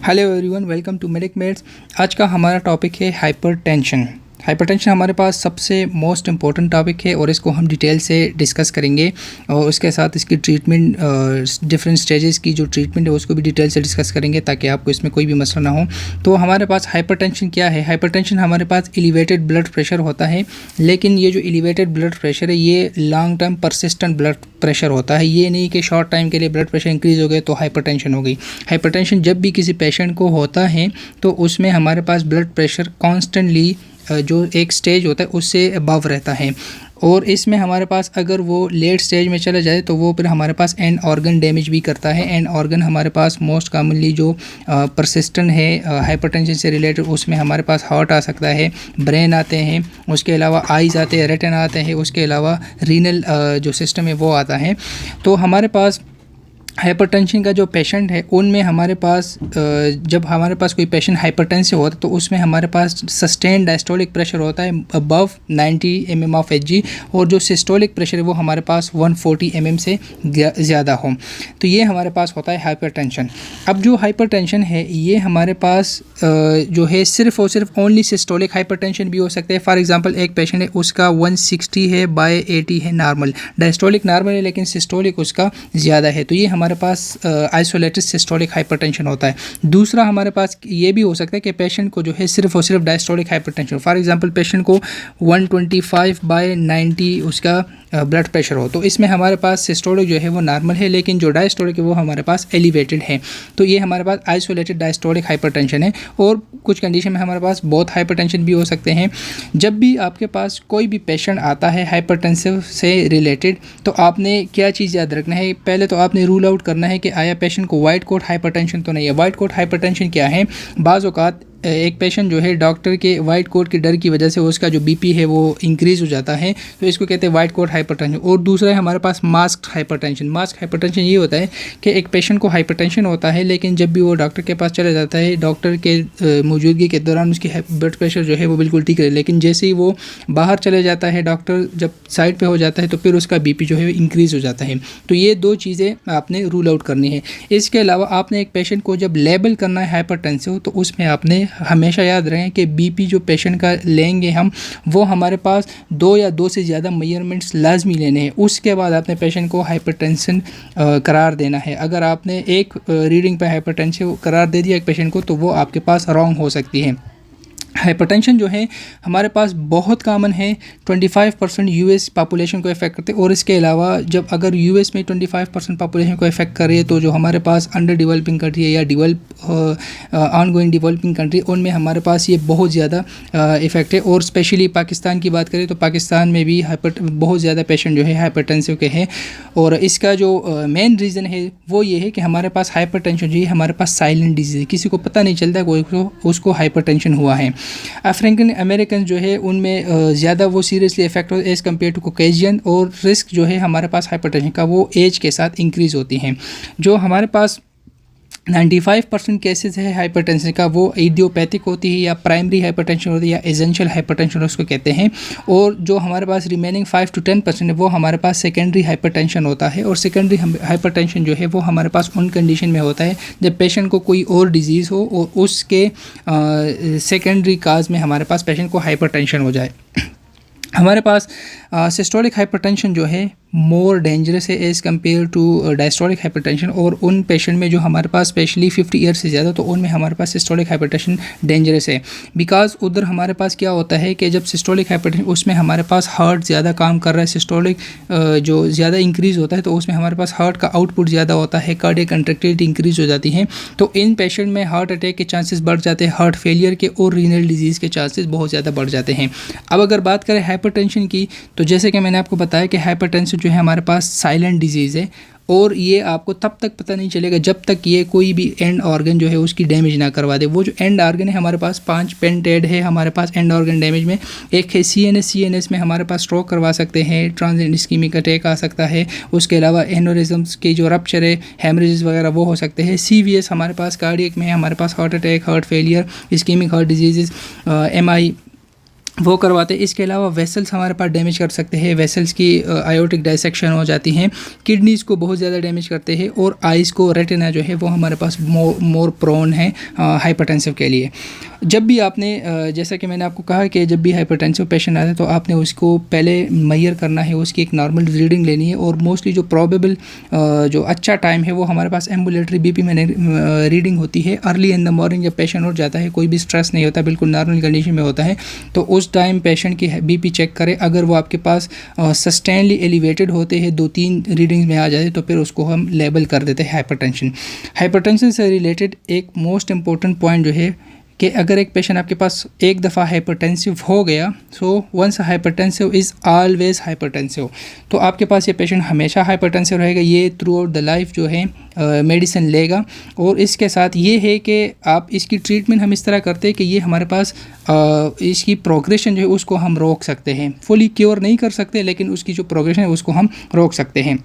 Hello everyone, welcome to Medic Meds. आज का हमारा टॉपिक है हाइपरटेंशन। हाइपरटेंशन हमारे पास सबसे मोस्ट इम्पॉर्टेंट टॉपिक है और इसको हम डिटेल से डिस्कस करेंगे और उसके साथ इसकी ट्रीटमेंट, डिफरेंट स्टेजेस की जो ट्रीटमेंट है उसको भी डिटेल से डिस्कस करेंगे ताकि आपको इसमें कोई भी मसला ना हो। तो हमारे पास हाइपरटेंशन क्या है? हाइपरटेंशन हमारे पास एलिवेटेड ब्लड प्रेशर होता है, लेकिन ये जो एलिवेटेड ब्लड प्रेशर है ये long term persistent blood pressure होता है। ये नहीं कि शॉर्ट टाइम के लिए ब्लड प्रेशर इंक्रीज़ हो गए तो हाइपरटेंशन हो गई। हाइपरटेंशन जब भी किसी पेशेंट को होता है तो उसमें हमारे पास ब्लड प्रेशर कॉन्स्टेंटली जो एक स्टेज होता है उससे अबव रहता है, और इसमें हमारे पास अगर वो लेट स्टेज में चला जाए तो वो फिर हमारे पास एंड ऑर्गन डैमेज भी करता है। एंड ऑर्गन हमारे पास मोस्ट कॉमनली जो परसिस्टेंट है हाइपरटेंशन से रिलेटेड, उसमें हमारे पास हार्ट आ सकता है, ब्रेन आते हैं, उसके अलावा आइज़ आते हैं, रेटिना आते हैं, उसके अलावा रीनल जो सिस्टम है वो आता है। तो हमारे पास हाइपरटेंशन का जो पेशेंट है उनमें हमारे पास जब हमारे पास कोई पेशेंट हाइपरटेंसिव होता है तो उसमें हमारे पास सस्टेन डायस्टोलिक प्रेशर होता है अबव 90 mm ऑफ Hg, और जो सिस्टोलिक प्रेशर है वो हमारे पास 140 mm से ज़्यादा हो। तो ये हमारे पास होता है हाइपरटेंशन। अब जो हाइपरटेंशन है ये हमारे पास जो है सिर्फ और सिर्फ ओनली सिस्टोलिक हाइपरटेंशन भी हो सकता है। फॉर एग्जांपल एक पेशेंट है उसका 160 है बाय 80 है नॉर्मल, डायस्टोलिक नॉर्मल है लेकिन सिस्टोलिक उसका ज़्यादा है, तो ये हमारे पास आइसोलेटेड सिस्टोलिक हाइपरटेंशन होता है। दूसरा हमारे पास ये भी हो सकता है कि पेशेंट को जो है सिर्फ और सिर्फ diastolic hypertension, for example patient को 125/90 उसका ब्लड प्रेशर हो, तो इसमें हमारे पास सिस्टोलिक जो है वो नॉर्मल है लेकिन जो डायस्टोलिक है वो हमारे पास एलिवेटेड है। तो ये हमारे पास आइसोलेटेड डायस्टोलिक हाइपरटेंशन है। और कुछ कंडीशन में हमारे पास बहुत हाइपरटेंशन भी हो सकते हैं। जब भी आपके पास कोई भी पेशेंट आता है हाइपरटेंसिव से रिलेटेड तो आपने क्या चीज़ याद रखना है? पहले तो आपने रूल आउट करना है कि आया पेशेंट को वाइट कोट हाइपरटेंशन तो नहीं है। वाइट कोट हाइपरटेंशन क्या है? बाज़ औक़ात एक पेशेंट जो है डॉक्टर के वाइट कोट के डर की वजह से उसका जो बीपी है वो इंक्रीज़ हो जाता है, तो इसको कहते हैं वाइट कोट हाइपरटेंशन। और दूसरा है हमारे पास मास्क हाइपरटेंशन। मास्क हाइपरटेंशन ये होता है कि एक पेशेंट को हाइपरटेंशन होता है लेकिन जब भी वो डॉक्टर के पास चला जाता है डॉक्टर के मौजूदगी के दौरान उसकी ब्लड प्रेशर जो है वो बिल्कुल ठीक है, लेकिन जैसे ही वो बाहर चले जाता है, डॉक्टर जब साइड पर हो जाता है तो फिर उसका बीपी जो है इंक्रीज़ हो जाता है। तो ये दो चीज़ें आपने रूल आउट करनी है। इसके अलावा आपने एक पेशेंट को जब लेबल करना है हाइपरटेंसिव तो उसमें आपने हमेशा याद रखें कि बीपी जो पेशेंट का लेंगे हम, वो हमारे पास 2 या 2 से ज़्यादा मेजरमेंट्स लाजमी लेने हैं। उसके बाद आपने पेशेंट को हाइपरटेंशन करार देना है। अगर आपने एक रीडिंग पे हाइपरटेंसिव करार दे दिया एक पेशेंट को तो वो आपके पास रॉन्ग हो सकती है। हाइपरटेंशन जो है हमारे पास बहुत कॉमन है, 25% यूएस पॉपुलेशन को इफेक्ट करते हैं। और इसके अलावा जब अगर यूएस में 25% पॉपुलेशन को इफेक्ट करे तो जो हमारे पास अंडर डेवलपिंग कंट्री है या ऑन गोइंग डेवलपिंग कंट्री, उनमें हमारे पास ये बहुत ज़्यादा इफेक्ट है। और स्पेशली पाकिस्तान की बात करें तो पाकिस्तान में भी बहुत ज़्यादा पेशेंट जो है हाइपरटेंसिव के हैं। और इसका जो मेन रीज़न है वो ये है कि हमारे पास हाइपरटेंशन जो है हमारे पास साइलेंट डिजीज़ है, किसी को पता नहीं चलता है उसको हाइपरटेंशन हुआ है। अफ्रीकन अमेरिकन जो है उनमें ज़्यादा वो सीरियसली इफेक्ट हो एज़ कम्पेयर टू कॉकेशियन, और रिस्क जो है हमारे पास हाइपरटेंशन का वो एज के साथ इंक्रीज़ होती हैं। जो हमारे पास 95% केसेस है हाइपरटेंशन का वो इडियोपैथिक होती है या प्राइमरी हाइपरटेंशन होती है या एसेंशियल हाइपरटेंशन उसको कहते हैं। और जो हमारे पास रिमेनिंग 5 to 10% है वो हमारे पास सेकेंडरी हाइपरटेंशन होता है। और सेकेंडरी हाइपरटेंशन जो है वो हमारे पास उन कंडीशन में होता है जब पेशेंट को कोई और डिजीज़ हो और उसके सेकेंडरी काज में हमारे पास पेशेंट को हाइपरटेंशन हो जाए। हमारे पास सिस्टोलिक हाइपरटेंशन जो है मोर डेंजरस है as compare to diastolic hypertension. और उन पेशेंट में जो हमारे पास स्पेशली 50 ईयर से ज़्यादा तो उनमें हमारे पास सिस्टोलिक हाइपरटेंशन डेंजरस है। बिकॉज उधर हमारे पास क्या होता है कि जब सिस्टोलिक हाइपरटेंशन उसमें हमारे पास हार्ट ज़्यादा काम कर रहा है, सिस्टोलिक जो ज़्यादा इंक्रीज़ होता है तो उसमें हमारे पास हार्ट का आउटपुट ज़्यादा होता है, कार्डियक कंट्रैक्टिलिटी इंक्रीज़ हो जाती है। तो इन पेशेंट में हार्ट अटैक के चांसेस बढ़ जाते हैं, हार्ट फेलियर के और रीनल डिजीज़ के चांसेस बहुत ज़्यादा बढ़ जाते हैं। अब अगर बात करें हाइपरटेंशन की तो जैसे कि मैंने आपको बताया कि हाइपरटेंशन जो है हमारे पास साइलेंट डिजीज़ है, और ये आपको तब तक पता नहीं चलेगा जब तक ये कोई भी एंड ऑर्गन जो है उसकी डैमेज ना करवा दे। वो जो एंड ऑर्गन है हमारे पास 5 पेंटेड है हमारे पास एंड ऑर्गन डैमेज में। एक है सीएनएस में हमारे पास स्ट्रोक करवा सकते हैं, ट्रांजिएंट इस्कीमिक अटैक आ सकता है। उसके अलावा एनोरिज्म्स की जो रप्चर है, हेमरेजेस वगैरह वो हो सकते हैं। सीवीएस हमारे पास कार्डियक में है, हमारे पास heart attack, heart failure, ischaemic heart disease, MI वो करवाते हैं। इसके अलावा वेसल्स हमारे पास डैमेज कर सकते हैं, वेसल्स की आयोटिक डाइसेक्शन हो जाती हैं, किडनीज़ को बहुत ज़्यादा डैमेज करते हैं, और आइज़ को, रेटिना जो है वो हमारे पास मोर प्रोन है हाइपरटेंसिव के लिए। जब भी आपने जैसा कि मैंने आपको कहा कि जब भी हाइपरटेंसिव पेशेंट आता है तो आपने उसको पहले मेजर करना है, उसकी एक नॉर्मल रीडिंग लेनी है, और मोस्टली जो प्रोबेबल जो अच्छा टाइम है वो हमारे पास एम्बुलेटरी बीपी में रीडिंग होती है अर्ली इन द मॉर्निंग। जब पेशेंट उठ जाता है, कोई भी स्ट्रेस नहीं होता, बिल्कुल नॉर्मल कंडीशन में होता है, तो उस टाइम पेशेंट की बीपी चेक करें। अगर वो आपके पास सस्टेनली एलिवेटेड होते हैं, 2-3 रीडिंग्स में आ जाए, तो फिर उसको हम लेबल कर देते हैं हाइपरटेंशन। हाइपरटेंशन से रिलेटेड एक मोस्ट इंपॉर्टेंट पॉइंट जो है कि अगर एक पेशेंट आपके पास एक दफ़ा हाइपरटेंसिव हो गया, so once hypertensive is always hypertensive, तो आपके पास ये पेशेंट हमेशा हाइपरटेंसिव रहेगा। ये थ्रू आउट द लाइफ जो है मेडिसिन लेगा। और इसके साथ ये है कि आप इसकी ट्रीटमेंट हम इस तरह करते हैं कि ये हमारे पास इसकी प्रोग्रेशन जो है उसको हम रोक सकते हैं। फुली क्योर नहीं कर सकते, लेकिन उसकी जो प्रोग्रेशन है उसको हम रोक सकते हैं।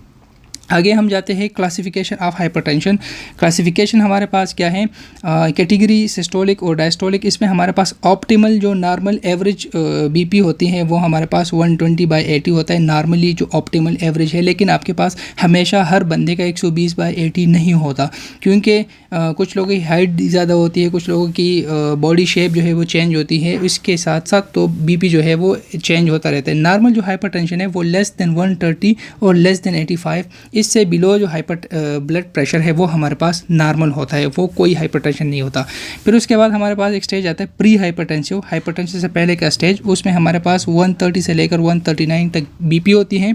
आगे हम जाते हैं क्लासिफिकेशन ऑफ हाइपरटेंशन। क्लासिफिकेशन हमारे पास क्या है, कैटेगरी सिस्टोलिक और डायस्टोलिक। इसमें हमारे पास ऑप्टिमल जो नॉर्मल एवरेज बीपी होती है वो हमारे पास 120/80 होता है, नॉर्मली जो ऑप्टिमल एवरेज है। लेकिन आपके पास हमेशा हर बंदे का 120/80 नहीं होता, क्योंकि कुछ लोगों की हाइट ज़्यादा होती है, कुछ लोगों की बॉडी शेप जो है वो चेंज होती है, इसके साथ साथ तो बीपी जो है वो चेंज होता रहता है। नॉर्मल जो हाइपरटेंशन है वो लेस देन 130 और लेस देन 85, इससे बिलो जो ब्लड प्रेशर है वो हमारे पास नॉर्मल होता है, वो कोई हाइपरटेंशन नहीं होता। फिर उसके बाद हमारे पास एक स्टेज आता है प्री हाइपरटेंसिव। हाइपरटेंशन से पहले का स्टेज, उसमें हमारे पास 130 से लेकर 139 तक बीपी होती है।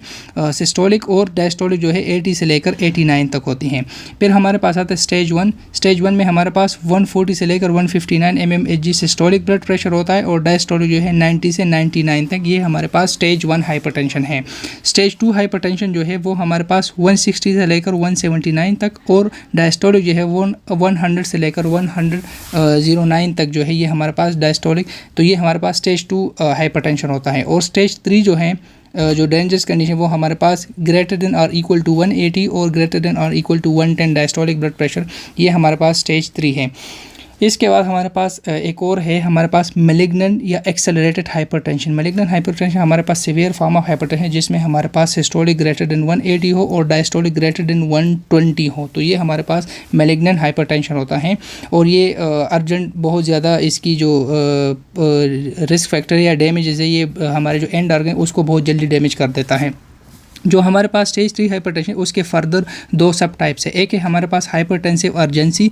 सिस्टोलिक और डायस्टोलिक जो है 80 से लेकर 89 तक होती हैं। फिर हमारे पास आता है स्टेज 1। स्टेज 1 में हमारे पास 140 से लेकर 159 mmHg सिस्टोलिक ब्लड प्रेशर होता है, और डायस्टोलिक जो है 90 से 99 तक, ये हमारे पास स्टेज 1 हाइपरटेंशन है। स्टेज 2 हाइपरटेंशन जो है वो हमारे पास 160 से लेकर 179 तक, और डायस्टोलिक जो है वो 100 से लेकर 109 तक जो है ये हमारे पास डायस्टोलिक। तो ये हमारे पास स्टेज 2 हाइपरटेंशन होता है। और स्टेज 3 जो है जो डेंजरस कंडीशन वो हमारे पास ग्रेटर देन और इक्वल टू 180 और ग्रेटर देन और equal to 110 diastolic blood pressure, ये हमारे पास स्टेज 3 है। इसके बाद हमारे पास एक और है, हमारे पास मैलिग्नेंट या एक्सेलरेटेड हाइपरटेंशन। मैलिग्नेंट हाइपरटेंशन हमारे पास सीवियर फॉर्म ऑफ हाइपरटेंशन है, जिसमें हमारे पास सिस्टोलिक ग्रेटर देन 180 हो और डायस्टोलिक ग्रेटर देन 120 हो, तो ये हमारे पास मैलिग्नेंट हाइपरटेंशन होता है। और ये अर्जेंट बहुत ज़्यादा इसकी जो रिस्क फैक्टर या डैमेजेस है, ये हमारे जो एंड ऑर्गन उसको बहुत जल्दी डैमेज कर देता है। जो हमारे पास स्टेज 3 हाइपरटेंशन, उसके फर्दर 2 सब टाइप्स है। एक है हमारे पास हाइपरटेंसिव अर्जेंसी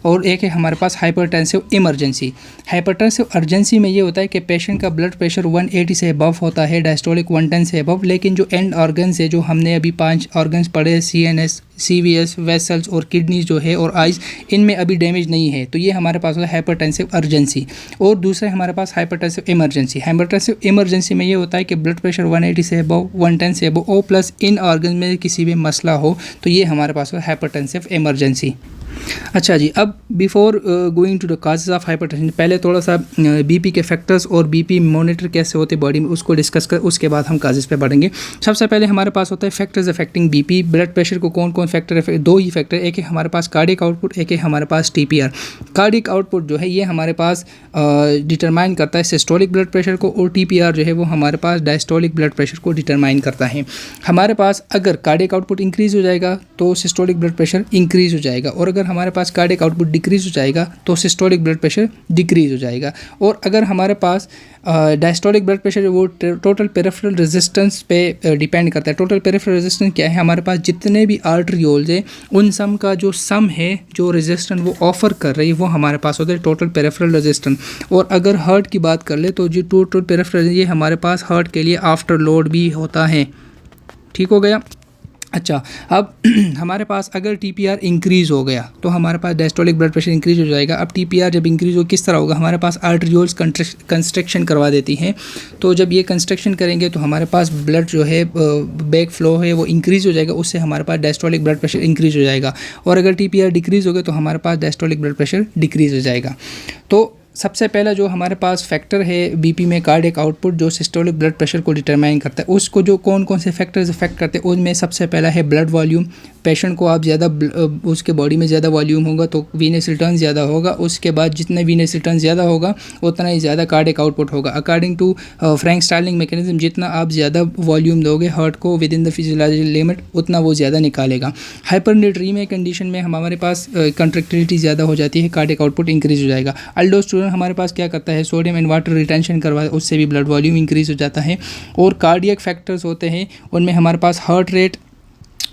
और एक है हमारे पास हाइपरटेंसिव इमरजेंसी। हाइपरटेंसिव अर्जेंसी में ये होता है कि पेशेंट का ब्लड प्रेशर 180 से अबव होता है, डायस्टोलिक 110 से अबव, लेकिन जो एंड ऑर्गन्स है, जो हमने अभी 5 ऑर्गन्स पढ़े, CNS, CVS, वेसल्स और किडनीज जो है और आइज़, इनमें अभी डैमेज नहीं है, तो ये हमारे पास होता है हाइपरटेंसिव अर्जेंसी। और दूसरा हमारे पास हाइपरटेंसिव इमरजेंसी। हाइपरटेंसिव इमरजेंसी में ये होता है कि ब्लड प्रेशर 180 से अबव, 110 से अबव और प्लस इन ऑर्गन में किसी भी मसला हो, तो ये हमारे पास होता है हाइपरटेंसिव इमरजेंसी। अच्छा जी, अब before going to the causes of hypertension, पहले थोड़ा सा बीपी के फैक्टर्स और बीपी मॉनिटर कैसे होते बॉडी में उसको डिस्कस कर, उसके बाद हम काजेज पे बढ़ेंगे। सबसे पहले हमारे पास होता है factors affecting BP. Blood pressure को कौन कौन फैक्टर, 2 ही फैक्टर, एक है हमारे पास कार्डियक आउटपुट, एक है हमारे पास TPR। कार्डियक आउटपुट जो है ये हमारे पास डिटरमाइन करता है सिस्टोलिक ब्लड प्रेशर को, और TPR जो है वो हमारे पास डायस्टोलिक ब्लड प्रेशर को डिटरमाइन करता है। हमारे पास अगर कार्डियक आउटपुट इंक्रीज़ हो जाएगा तो सिस्टोलिक ब्लड प्रेशर इंक्रीज़ हो जाएगा, और अगर हमारे पास कार्डियक आउटपुट डिक्रीज हो जाएगा तो सिस्टोलिक ब्लड प्रेशर डिक्रीज हो जाएगा। और अगर हमारे पास डायस्टोलिक ब्लड प्रेशर वो टोटल पेरिफेरल रेजिस्टेंस पे डिपेंड करता है। टोटल पेरिफेरल रेजिस्टेंस क्या है, हमारे पास जितने भी आर्टरियोल्स है उन सम का जो सम है, जो रेजिस्टेंस वो ऑफर कर रही है, वो हमारे पास होता है टोटल पेरिफेरल रेजिस्टेंस। और अगर हार्ट की बात कर ले तो जो टोटल पेरिफेरल, ये हमारे पास हार्ट के लिए आफ्टर लोड भी होता है। ठीक हो गया। अच्छा, अब हमारे पास अगर TPR इंक्रीज़ हो गया तो हमारे पास डायस्टोलिक ब्लड प्रेशर इंक्रीज़ हो जाएगा। अब TPR जब इंक्रीज़ हो किस तरह होगा, हमारे पास आर्टरियोल्स कंस्ट्रक्शन करवा देती हैं, तो जब ये कंस्ट्रक्शन करेंगे तो हमारे पास ब्लड जो है बैक फ्लो है वो इंक्रीज़ हो जाएगा, उससे हमारे पास डायस्टोलिक ब्लड प्रेशर इंक्रीज़ हो जाएगा। और अगर TPR डिक्रीज़ हो गया तो हमारे पास डायस्टोलिक ब्लड प्रेशर डिक्रीज़ हो जाएगा। तो सबसे पहला जो हमारे पास फैक्टर है बीपी में कार्डियक आउटपुट जो सिस्टोलिक ब्लड प्रेशर को डिटरमाइन करता है, उसको जो कौन कौन से फैक्टर्स इफेक्ट करते हैं उनमें सबसे पहला है ब्लड वॉल्यूम। पेशेंट को आप ज़्यादा उसके बॉडी में ज़्यादा वॉल्यूम होगा तो वीनस रिटर्न ज़्यादा होगा, उसके बाद जितना वीनस रिटर्न ज़्यादा होगा उतना ही ज़्यादा कार्डियक आउटपुट होगा। According to Frank Starling mechanism, जितना आप ज़्यादा वॉल्यूम दोगे हार्ट को within the physiological limit उतना वो ज़्यादा निकालेगा। हाइपरनेट्रीमिया कंडीशन में हमारे पास कंट्रैक्टिलिटी ज़्यादा हो जाती है, कार्डियक आउटपुट इंक्रीज हो जाएगा। अल्डोस्टेरोन हमारे पास क्या करता है, सोडियम एंड वाटर रिटेंशन करवाता है, उससे भी ब्लड वॉल्यूम इंक्रीज हो जाता है। और कार्डियक फैक्टर्स होते हैं उनमें हमारे पास हार्ट रेट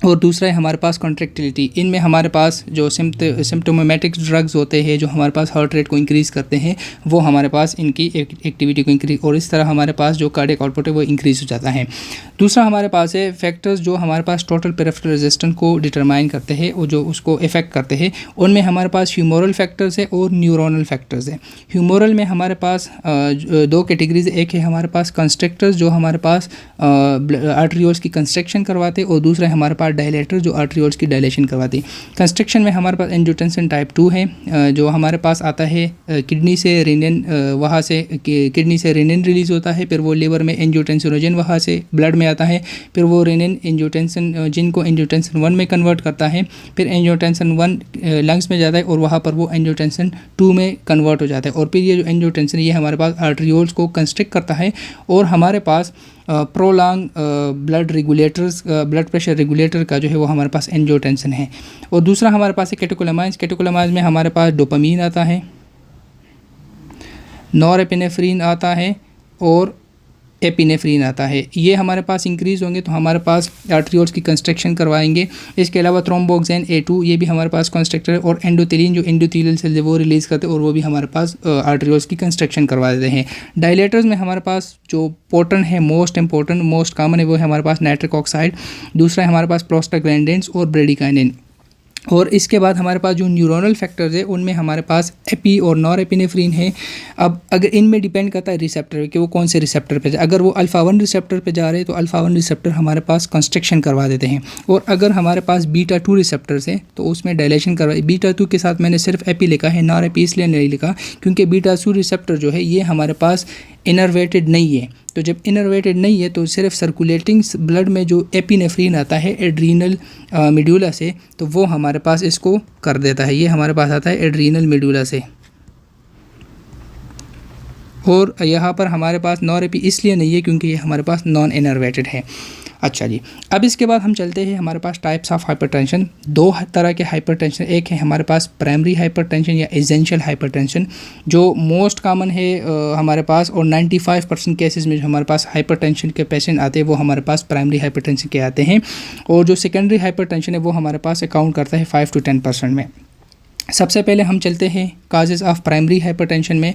और दूसरा है हमारे पास कॉन्ट्रैक्टिलिटी। इनमें हमारे पास जो सिम्प्टोमेटिक ड्रग्स होते हैं जो हमारे पास हार्ट रेट को इंक्रीज़ करते हैं वो हमारे पास इनकी एक्टिविटी को इंक्रीज, और इस तरह हमारे पास जो कार्डियक आउटपुट है वो इंक्रीज़ हो जाता है। दूसरा हमारे पास है फैक्टर्स जो हमारे पास टोटल पेरिफेरल रेजिस्टेंस को डिटरमाइन करते हैं और जो उसको इफेक्ट करते हैं। उनमें हमारे पास ह्यूमोरल फैक्टर्स है और न्यूरोनल फैक्टर्स है। ह्यूमोरल में हमारे पास दो कैटेगरीज, एक है हमारे पास कंस्ट्रक्टर्स जो हमारे पास आर्टरियोल्स की कंस्ट्रक्शन करवाते हैं, और दूसरा है हमारे पास डायलेटर जो आर्टरियोल्स की डायलेशन करवाती है। कंस्ट्रक्शन में हमारे पास एंजियोटेंसिन टाइप 2 है जो हमारे पास आता है किडनी से रेनिन, वहाँ से किडनी से रेनिन रिलीज़ होता है, फिर वो लिवर में एंजियोटेंसिनोजन वहाँ से ब्लड में आता है, फिर वो रेनिन एंजियोटेंसिन जिनको एंजियोटेंसिन 1 में कन्वर्ट करता है, फिर एंजियोटेंसिन 1 लंग्स में जाता है और वहाँ पर वो एंजियोटेंसिन 2 में कन्वर्ट हो जाता है। और फिर ये जो एंजियोटेंसिन ये हमारे पास आर्टरियोल्स को कंस्ट्रिक्ट करता है, और हमारे पास prolong blood regulators, blood pressure regulator का जो है वो हमारे पास एंजियोटेंसिन है। और दूसरा हमारे पास है कैटेकोलामाइन्स। कैटेकोलामाइन्स में हमारे पास डोपामीन आता है, नॉरएपिनेफ्रिन आता है और एपिनेफ्रिन आता है। ये हमारे पास इंक्रीज़ होंगे तो हमारे पास आर्टरियोल्स की कंस्ट्रक्शन करवाएंगे। इसके अलावा थ्रोम्बोक्सेन A2 ये भी हमारे पास कंस्ट्रक्टर है, और एंडोथेलिन जो एंडोथेलियल सेल है वो रिलीज़ करते हैं और वो भी हमारे पास आर्टरियोल्स की कंस्ट्रक्शन करवा देते हैं। डायलेटर्स में हमारे पास जो पोर्टन है मोस्ट इंपॉर्टेंट मोस्ट कॉमन है वो है हमारे पास नाइट्रिक ऑक्साइड, दूसरा है हमारे पास प्रोस्टाग्लैंडिन्स और ब्रेडिकाइनिन। और इसके बाद हमारे पास जो न्यूरोनल फैक्टर्स है उनमें हमारे पास एपी और नॉरएपिनेफ्रिन है। अब अगर इनमें डिपेंड करता है रिसेप्टर कि वो कौन से रिसेप्टर पे जाए। अगर वो अल्फ़ा 1 रिसेप्टर पे जा रहे हैं तो अल्फ़ा 1 रिसेप्टर हमारे पास कंस्ट्रक्शन करवा देते हैं, और अगर हमारे पास बीटा 2 रिसेप्टर्स हैं तो उसमें डायलेशन करवा। बीटा 2 के साथ मैंने सिर्फ एपी लिखा है, नॉर एपी इसलिए नहीं लिखा क्योंकि बीटा 2 रिसेप्टर जो है ये हमारे पास इनर्वेटेड नहीं है। तो जब इनर्वेटेड नहीं है तो सिर्फ सर्कुलेटिंग ब्लड में जो एपिनेफ्रिन आता है एड्रीनल मेडुला से, तो वो हमारे पास इसको कर देता है। ये हमारे पास आता है एड्रीनल मेडुला से, और यहाँ पर हमारे पास नॉरएपी इसलिए नहीं है क्योंकि ये हमारे पास नॉन इनर्वेटेड है। अच्छा जी, अब इसके बाद हम चलते हैं हमारे पास टाइप्स ऑफ हाइपरटेंशन। दो तरह के हाइपरटेंशन, एक है हमारे पास प्राइमरी हाइपरटेंशन या एसेंशियल हाइपरटेंशन जो मोस्ट कॉमन है हमारे पास, और 95% केसेस में जो हमारे पास हाइपरटेंशन के पेशेंट आते हैं वो हमारे पास प्राइमरी हाइपरटेंशन के आते हैं, और जो सेकेंडरी हाइपरटेंशन है वो हमारे पास अकाउंट करता है 5 to 10% में। सबसे पहले हम चलते हैं काजेज़ ऑफ प्राइमरी हाइपरटेंशन में।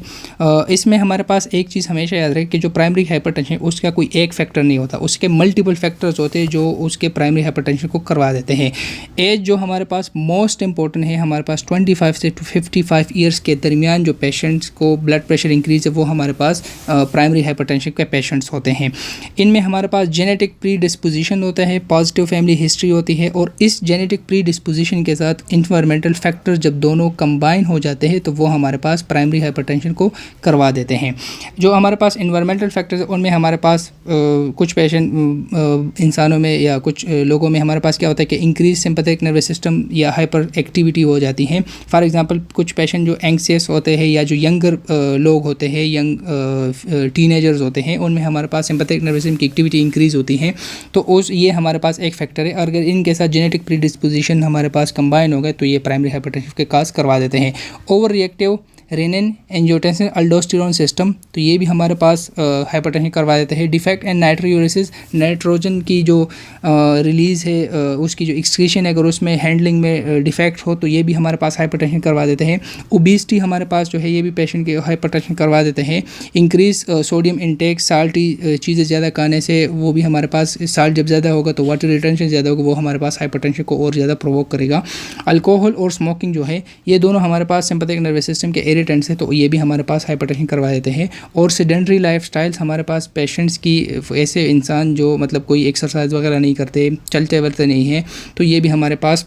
इसमें हमारे पास एक चीज़ हमेशा याद रखें कि जो प्राइमरी हाइपरटेंशन है उसका कोई एक फैक्टर नहीं होता, उसके मल्टीपल फैक्टर्स होते हैं जो उसके प्राइमरी हाइपरटेंशन को करवा देते हैं। एज जो हमारे पास मोस्ट इंपॉर्टेंट है, हमारे पास 25 से 55 ईयर्स के दरमियान जो पेशेंट्स को ब्लड प्रेशर इंक्रीज है वो हमारे पास प्राइमरी हाइपरटेंशन के पेशेंट्स होते हैं। इनमें हमारे पास जेनेटिक प्री डिस्पोजिशन होता है, पॉजिटिव फैमिली हिस्ट्री होती है, और इस जेनेटिक प्री डिस्पोजिशन के साथ इन्वायरमेंटल फैक्टर्स जब दोनों कंबाइन हो जाते हैं तो वो हमारे पास प्राइमरी हाइपरटेंशन को करवा देते हैं। जो हमारे पास इन्वायरमेंटल फैक्टर्स उनमें हमारे पास कुछ पेशेंट इंसानों में या कुछ लोगों में हमारे पास क्या होता है कि इंक्रीज सिंपैथेटिक नर्वस सिस्टम या हाइपर एक्टिविटी हो जाती है। फॉर एग्जांपल कुछ पेशेंट जो एंग्सियस होते हैं या जो यंगर लोग होते हैं, यंग टीनेजर्स होते हैं, उनमें हमारे पास सिंपैथेटिक नर्वस सिस्टम की एक्टिविटी इंक्रीज होती है, तो उस ये हमारे पास एक फैक्टर है। और अगर इनके साथ जेनेटिक प्री डिस्पोजिशन हमारे पास कंबाइन हो गए तो ये प्राइमरी हाइपरटेंशन के काज करवा देते हैं। Over reactive renin angiotensin अल्डोस्टेरोन system, तो ये भी हमारे पास हाइपरटेंशन करवा देते हैं। डिफेक्ट एंड नाइट्रोयूरेसिस, नाइट्रोजन की जो रिलीज़ है उसकी जो एक्सक्रीशन है अगर उसमें हैंडलिंग में डिफेक्ट हो तो ये भी हमारे पास हाइपरटेंशन करवा देते हैं। ओबेसिटी हमारे पास जो है ये भी पेशेंट के हाइपरटेंशन करवा देते हैं। इंक्रीज सोडियम इनटेक, साल्टी चीज़ें ज़्यादा खाने से वो भी हमारे पास, साल्ट जब ज़्यादा होगा तो वाटर रिटेंशन ज़्यादा होगा, वो हमारे पास हाइपरटेंशन को और ज़्यादा प्रोवोक करेगा। अल्कोहल और स्मोकिंग जो है ये दोनों हमारे पास सिंपैथेटिक नर्वस सिस्टम के इरिटेंट्स है, तो ये भी हमारे पास हाइपरटेंशन करवा देते हैं। और सेडेंटरी लाइफस्टाइल्स, हमारे पास पेशेंट्स की ऐसे इंसान जो मतलब कोई एक्सरसाइज वगैरह नहीं करते, चलते वलते नहीं हैं, तो ये भी हमारे पास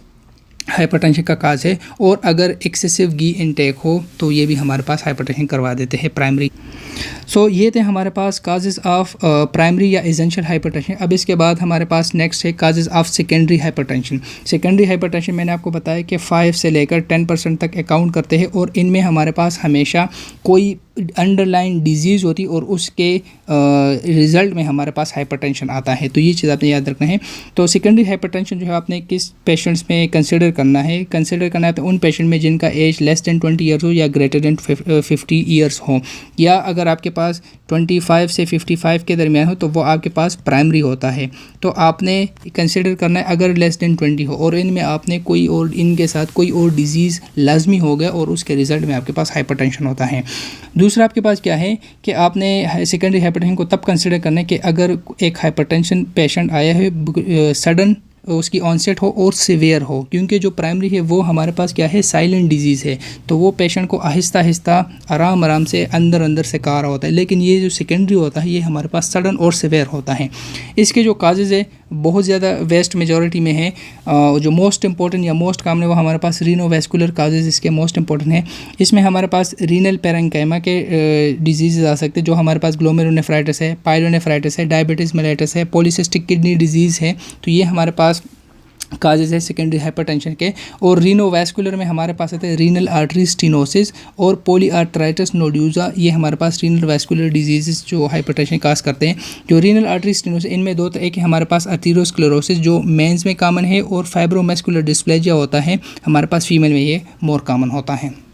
हाइपरटेंशन का काज है। और अगर एक्सेसिव घी इनटेक हो तो ये भी हमारे पास हाइपरटेंशन करवा देते हैं प्राइमरी। सो ये थे हमारे पास काजेज़ ऑफ प्राइमरी या एसेंशियल हाइपरटेंशन। अब इसके बाद हमारे पास नेक्स्ट है causes of secondary hypertension. Secondary hypertension मैंने आपको बताया कि 5 से लेकर 10% तक अकाउंट करते हैं और इनमें हमारे पास हमेशा कोई अंडरलाइन डिजीज़ होती है और उसके रिज़ल्ट में हमारे पास हाइपरटेंशन आता है। तो ये चीज़ आपने याद रखना है। तो सेकेंडरी हाइपरटेंशन जो है आपने किस पेशेंट्स में कंसिडर करना है तो उन पेशेंट में जिनका एज लेस देन 20 ईयर्स हो या ग्रेटर देन 50 ईयर्स हो, या अगर आपके पास 25 से 55 के दरमियान हो तो वो आपके पास प्राइमरी होता है। तो आपने कंसिडर करना है अगर लेस देन 20 हो और इनमें आपने कोई और इनके साथ कोई और डिजीज़ लाजमी हो गया और उसके रिज़ल्ट में आपके पास हाइपरटेंशन होता है। दूसरा आपके पास क्या है कि आपने सेकेंडरी हाइपरटेंशन को तब कंसिडर करना है कि अगर एक हाइपरटेंशन पेशेंट आया है सडन उसकी ऑनसेट हो और सीवियर हो, क्योंकि जो प्राइमरी है वो हमारे पास क्या है साइलेंट डिजीज़ है, तो वो पेशेंट को आहिस्ता आहिस्ता आराम आराम से अंदर से कार होता है। लेकिन ये जो सेकेंडरी होता है ये हमारे पास सडन और सीवियर होता है। इसके जो काजेज़ है बहुत ज़्यादा वेस्ट मेजॉरिटी में है। जो मोस्ट इंपॉर्टेंट या मोस्ट कॉमन है वो हमारे पास रीनोवैस्कुलर काजेज़ इसके मोस्ट इंपॉर्टेंट है। इसमें हमारे पास रीनल पैरेंकाइमा के डिजीज़ आ सकते हैं जो हमारे पास ग्लोमेरुलोनेफ्राइटिस है, पायलोनेफ्राइटिस है, डायबिटीज़ मेलाइटिस है, पॉलीसिस्टिक किडनी डिजीज़ है। तो ये हमारे पास काजेज़ है सेकेंडरी हाइपरटेंशन के। और रीनोवैस्कुलर में हमारे पास आते हैं रीनल आर्टरी स्टेनोसिस और पॉलीआर्थराइटिस नोड्यूजा। ये हमारे पास रीनल वैस्कुलर डिजीज़ जो हाइपरटेंशन काज करते हैं। जो रीनल आर्टरी स्टेनोसिस इनमें दो, तो एक हमारे पास अथीरोस्क्लेरोसिस जो मेंस में कॉमन है और फाइब्रोमस्कुलर डिस्प्लेजिया होता है हमारे पास फीमेल में ये मोर कॉमन होता है।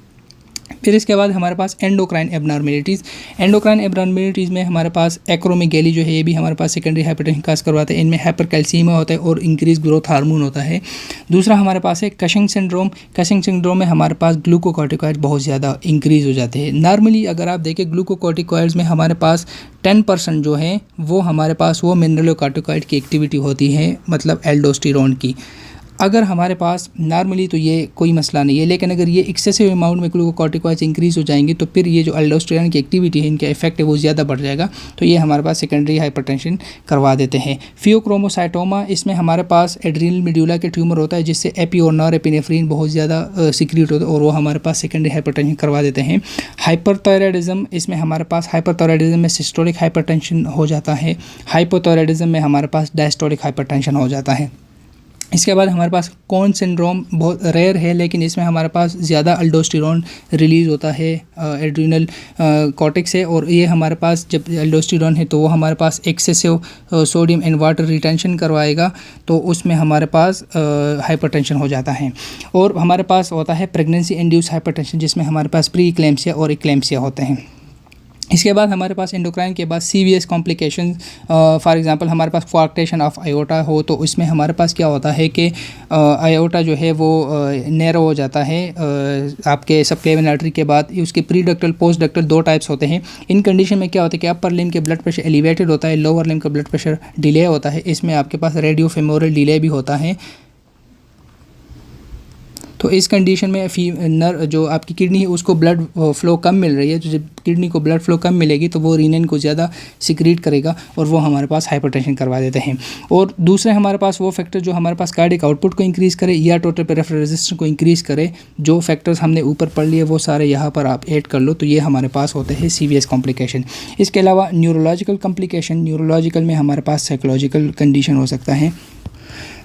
फिर इसके बाद हमारे पास एंडोक्राइन एबनॉर्मेलिटीज़ में हमारे पास एक्रोमेगैली जो है ये भी हमारे पास सेकेंडरी हाइपरटेंशन काज करवाते हैं। इनमें हाइपरकैल्सीमिया होता है और इंक्रीज ग्रोथ हार्मोन होता है। दूसरा हमारे पास है कशिंग सिंड्रोम में हमारे पास ग्लूकोकॉर्टिकॉइड बहुत ज़्यादा इंक्रीज़ हो जाते हैं। नॉर्मली अगर आप देखें ग्लूकोकॉर्टिकॉइड्स में हमारे पास 10% जो है वो हमारे पास वो मिनरलोकॉर्टिकॉइड की एक्टिविटी होती है, मतलब एल्डोस्टेरोन की। अगर हमारे पास नॉर्मली तो ये कोई मसला नहीं है, लेकिन अगर ये एक्सेसिव अमाउंट में ग्लूकोकॉर्टिकॉइड्स इंक्रीज़ हो जाएंगे तो फिर ये जो एल्डोस्टेरोन की एक्टिविटी है इनका इफेक्ट है वो ज़्यादा बढ़ जाएगा। तो ये हमारे पास सेकेंडरी हाइपरटेंशन करवा देते हैं। फियोक्रोमोसाइटोमा, इसमें हमारे पास एड्रीनल मेडुला के ट्यूमर होता है जिससे एपी और नॉरएपिनेफ्रिन बहुत ज़्यादा सीक्रेट होता है और वो हमारे पास सेकेंडरी हाइपरटेंशन करवा देते हैं। हाइपरथायराइडिज्म, इसमें हमारे पास हाइपरथायराइडिज्म में सिस्टोलिक हाइपरटेंशन हो जाता है। हाइपोथायराइडिज्म में हमारे पास डायस्टोलिक हाइपरटेंशन हो जाता है। इसके बाद हमारे पास कॉन सिंड्रोम बहुत रेयर है, लेकिन इसमें हमारे पास ज़्यादा अल्डोस्टेरोन रिलीज़ होता है एड्रीनल कॉर्टेक्स से, और ये हमारे पास जब अल्डोस्टेरोन है तो वो हमारे पास excessive sodium and water retention करवाएगा, तो उसमें हमारे पास हाइपरटेंशन हो जाता है। और हमारे पास होता है प्रेगनेंसी इंड्यूस हाइपरटेंशन जिसमें हमारे पास प्री इक्लेम्सिया और इक्लेम्सिया होते हैं। इसके बाद हमारे पास एंडोक्राइन के बाद सीवियस कॉम्प्लिकेशन, फॉर एग्जांपल हमारे पास क्वार्टेशन ऑफ आयोटा हो तो इसमें हमारे पास क्या होता है कि आयोटा जो है वो नैरो हो जाता है आपके सबक्लेवियन आर्टरी के बाद। उसके प्री डक्टल पोस्ट डक्टल दो टाइप्स होते हैं। इन कंडीशन में क्या होता है कि अपर लिम्ब के ब्लड प्रेशर एलिवेटेड होता है, लोअर लिम्ब का ब्लड प्रेशर डिले होता है। इसमें आपके पास रेडियो फेमोरल डिले भी होता है। तो इस कंडीशन में जो आपकी किडनी है उसको ब्लड फ्लो कम मिल रही है, तो जब किडनी को ब्लड फ्लो कम मिलेगी तो वो रीनिन को ज़्यादा सिक्रीट करेगा और वो हमारे पास हाइपरटेंशन करवा देते हैं। और दूसरे हमारे पास वो फैक्टर जो हमारे पास कार्डिक आउटपुट को इंक्रीज़ करे या टोटल पेरिफेरल रेजिस्टेंस को इंक्रीज़ करे, जो फैक्टर्स हमने ऊपर पढ़ लिए वो सारे यहाँ पर आप ऐड कर लो, तो ये हमारे पास होते हैं सीवियस कॉम्प्लिकेशन। इसके अलावा न्यूरोलॉजिकल कॉम्प्लिकेशन, न्यूरोलॉजिकल में हमारे पास साइकोलॉजिकल कंडीशन हो सकता है।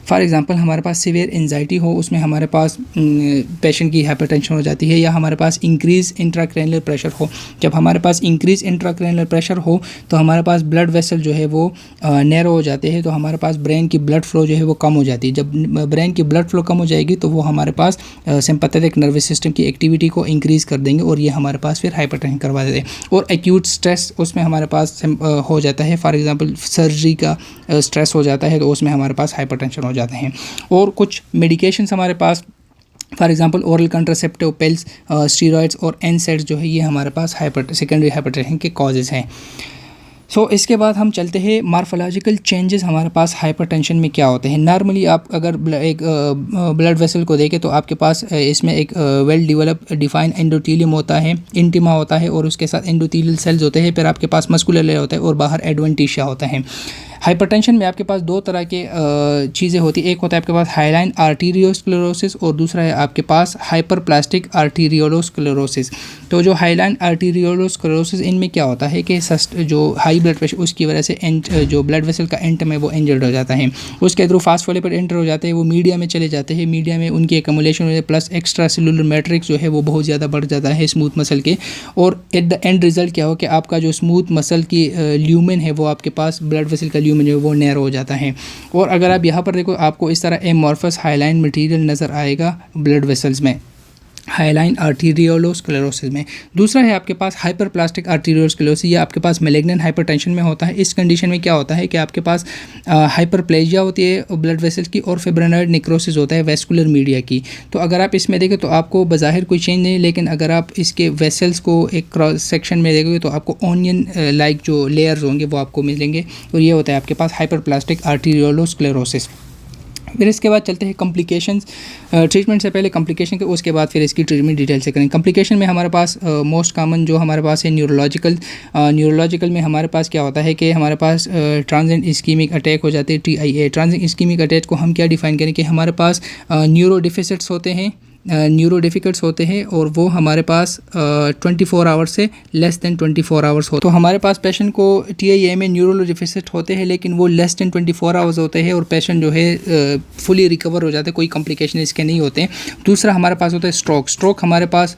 फॉर एग्जांपल हमारे पास सीवियर एंजाइटी हो, उसमें हमारे पास पेशेंट की हाइपरटेंशन हो जाती है, या हमारे पास इंक्रीज़ इंट्राक्रैनियल प्रेशर हो। जब हमारे पास इंक्रीज़ इंट्राक्रैनियल प्रेशर हो तो हमारे पास ब्लड वेसल जो है वो नैरो हो जाते हैं, तो हमारे पास ब्रेन की ब्लड फ्लो जो है वो कम हो जाती है। जब ब्रेन की ब्लड फ्लो कम हो जाएगी तो वो हमारे पास सिंपैथेटिक नर्वस सिस्टम की एक्टिविटी को इंक्रीज़ कर देंगे और ये हमारे पास फिर हाइपरटेंशन करवा देते हैं। और एक्यूट स्ट्रेस उसमें हमारे पास हो जाता है, फॉर एग्जांपल सर्जरी का स्ट्रेस हो जाता है तो उसमें हमारे पास हाइपरटेंशन हो जाते हैं। और कुछ मेडिकेशंस हमारे पास for example oral contraceptive pills, steroids और एनसेड्स जो है ये हमारे पास सेकेंडरी हाइपरटेंशन के कॉजेज़ हैं। सो इसके बाद हम चलते हैं मार्फोलॉजिकल चेंजेस हमारे पास हाइपरटेंशन में क्या होते हैं। नॉर्मली आप अगर एक ब्लड वेसल को देखें तो आपके पास इसमें एक वेल डेवलप डिफाइन एंडोथेलियम होता है, इंटिमा होता है और उसके साथ एंडोथेलियल सेल्स होते हैं, फिर आपके पास मस्कुलर लेयर होता है और बाहर एडवेंटिशिया होता है। हाइपरटेंशन में आपके पास दो तरह के चीज़ें होती है, एक होता है आपके पास हाईलाइन आर्टीरियोस्क्लेरोसिस और दूसरा है आपके पास हाइपरप्लास्टिक आर्टीरियोलोस्क्लेरोसिस। तो जो हाईलाइन आर्टीरियोलोस्क्लेरोसिस, इनमें क्या होता है कि जो हाई ब्लड प्रेशर उसकी वजह से जो ब्लड वेसल का एंटम है वो इंजर्ड हो जाता है, उसके थ्रू फास्फोलिपिड एंटर हो जाते हैं, वो मीडिया में चले जाते हैं, मीडिया में उनकी एकमुलेशन हो जाती है, प्लस एक्स्ट्रा सेलुलर मैट्रिक्स जो है वो बहुत ज़्यादा बढ़ जाता है स्मूथ मसल के, और एट द एंड रिजल्ट क्या हो कि आपका जो स्मूथ मसल की ल्यूमेन है वो आपके पास ब्लड वेसल का ल्यूमेन जो है वो नैरो हो जाता है। और अगर आप यहाँ पर देखो आपको इस तरह एमॉर्फस हाईलाइन मटेरियल नज़र आएगा ब्लड वेसल्स में, हाईलाइन आर्टीरियोलोस्क्लेरोसिस में। दूसरा है आपके पास हाइपरप्लास्टिक आर्टीरियोस्क्लेरोसिस, ये आपके पास मैलिग्नेंट हाइपरटेंशन में होता है। इस कंडीशन में क्या होता है कि आपके पास हाइपरप्लेजिया होती है ब्लड वेसल की और फिब्रिनॉइड नेक्रोसिस होता है वेस्कुलर मीडिया की। तो अगर आप इसमें देखें तो आपको बज़ाहिर कोई चेंज नहीं, लेकिन अगर आप इसके वेसल्स को एक क्रॉस सेक्शन में देखोगे तो आपको ऑनियन लाइक जो लेयर्स होंगे वो आपको मिलेंगे, और ये होता है आपके पास हाइपरप्लास्टिक आर्टीरियोलोस्क्लेरोसिस। फिर इसके बाद चलते हैं कॉम्प्लिकेशंस। ट्रीटमेंट से पहले कॉम्प्लिकेशन के, उसके बाद फिर इसकी ट्रीटमेंट डिटेल से करेंगे। कॉम्प्लिकेशन में हमारे पास मोस्ट कॉमन जो हमारे पास है न्यूरोलॉजिकल में हमारे पास क्या होता है कि हमारे पास ट्रांजिएंट इस्कीमिक अटैक हो जाते हैं, TIA। ट्रांजिएंट इस्कीमिक अटैक को हम क्या डिफाइन करें कि हमारे पास न्यूरो डिफिसिट्स होते हैं, न्यूरो डिफिकल्ट्स होते हैं, और वो हमारे पास 24 आवर्स से लेस देन 24 आवर्स हो। तो हमारे पास पेशेंट को TIA में न्यूरो डिफिसिट होते हैं, लेकिन वो लेस देन 24 आवर्स होते हैं और पेशेंट जो है फुली रिकवर हो जाते हैं, कोई कॉम्प्लिकेशन इसके नहीं होते हैं। दूसरा हमारे पास होता है स्ट्रोक हमारे पास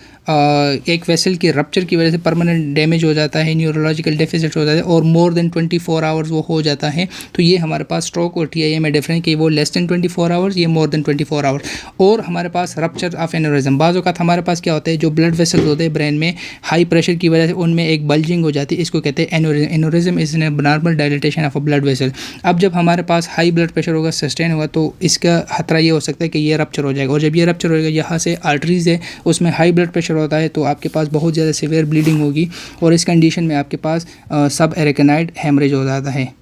एक वेसल के रप्चर की वजह से परमानेंट डैमेज हो जाता है, न्यूरोलॉजिकल डेफिसिट हो जाता है और मोर देन 24 आवर्स वो हो जाता है। तो ये हमारे पास स्ट्रोक और TIA में डिफरेंस कि वो लेस देन 24 आवर्स, ये मोर देन 24 आवर्स। और हमारे पास रप्चर ऑफ एनोरिज्म, बाज़ औक़ात हमारे पास क्या होता है जो ब्लड वेसल्स होते हैं ब्रेन में हाई प्रेशर की वजह से उनमें एक बल्जिंग हो जाती है, इसको कहते हैं aneurysm. Aneurysm is normal dilatation of a blood vessel. अब जब हमारे पास हाई ब्लड प्रेशर होगा, सस्टेन होगा, तो इसका खतरा ये हो सकता है कि ये रप्चर हो जाएगा, और जब ये रप्चर हो जाएगा यहाँ से आर्टरीज है उसमें हाई ब्लड प्रेशर होता है, तो आपके पास बहुत ज़्यादा सीवियर ब्लीडिंग होगी, और इस कंडीशन में आपके पास सब एरेकेनाइड हेमरेज हो जाता है।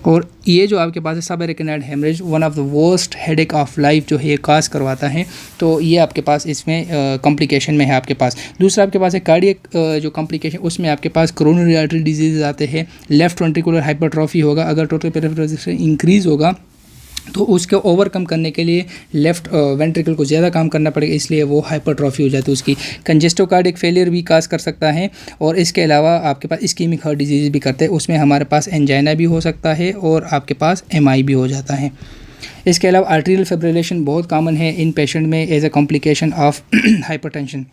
और ये जो आपके पास है subarachnoid haemorrhage one of the worst headache of life जो है ये काज करवाता है। तो ये आपके पास इसमें कॉम्प्लिकेशन में है आपके पास। दूसरा आपके पास है कार्डियक जो कॉम्प्लिकेशन, उसमें आपके पास कोरोनरी आर्टरी डिजीज़ आते हैं, लेफ्ट वेंट्रिकुलर हाइपरट्रॉफी होगा, अगर टोटल पेरिफेरल रेजिस्टेंस इंक्रीज़ होगा तो उसको ओवरकम करने के लिए लेफ़्ट वेंट्रिकल को ज़्यादा काम करना पड़ेगा, इसलिए वो हाइपरट्रॉफी हो जाती है उसकी। कंजेस्टिव कार्डियक फेलियर भी काज कर सकता है, और इसके अलावा आपके पास इस्कीमिक हार्ट डिजीज़ भी करते हैं, उसमें हमारे पास एंजाइना भी हो सकता है और आपके पास MI भी हो जाता है। इसके अलावा आर्टेरियल फिब्रिलेशन बहुत कॉमन है इन पेशेंट में as a complication of hypertension.